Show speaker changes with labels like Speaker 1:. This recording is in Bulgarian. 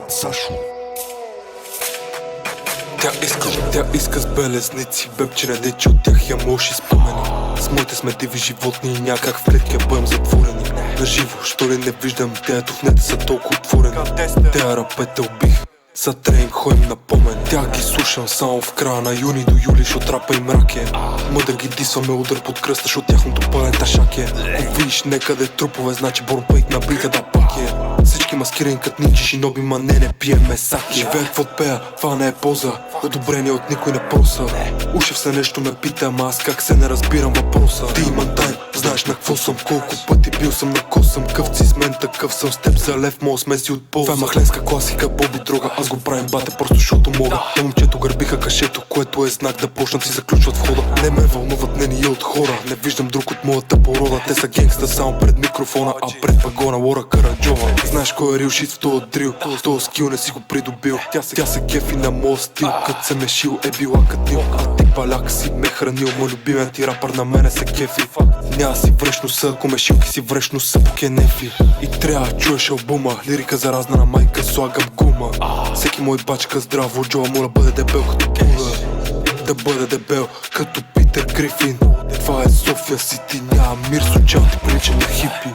Speaker 1: Сашо. Тя иска с белезници, бебче, дече от тях я може спомени. С моите сме диви животни и някак в клетки я бъдем затворени. Наживо, що ли не виждам, теято в нета са толкова отворени. Тея рапете убих, за тренинг ходим на помен. Тя ги слушам само в края на юни до юли, шо трапа и мрак е. Мъдър ги дисваме удар под кръста, шо тяхното пълен ташак е. Ако видиш некъде трупове, значи борнпейт на бита да пак е. Всички маскирани кът нинджи шиноби, ма не пиеме саки. Живея какво пея, това не е поза, одобрение от никой не проса. Ушев се нещо ме пита, ама аз как се не разбирам въпроса. Ти имам тайм, знаеш на какво съм, колко пъти бил съм на косъм. Къвци с мен такъв съм, с теб за лев, мога сме си от полза. Това е махленска класика, Боби дрога, аз го правим бате просто защото мога. На момчето гърбиха кашето, което е знак да почнат си заключват входа. Не ме вълнуват, не ни от хора, не виждам друг от моята порода. Те са генгста само пред микрофона, а пред вагона Лора Караджова. Знаеш кой е рил шит в този дрил, с този скил не си го придобил. Тя се кефи на моя стил, като се мешил е била катил. А ти паляк си ме хранил, мой любимият ти рапър на мене се кефи. Няма си връщ носа, ако ме шилки си връщ носа по кенефи. И трябва чуеш албума, лирика заразна на майка, слагам гума. Всеки мой бачка здраво, Джоа моля бъде дебел като пула. Да бъде дебел като Питър Грифин. Това е София Сити, няма мир с очал ти прилича на хипи.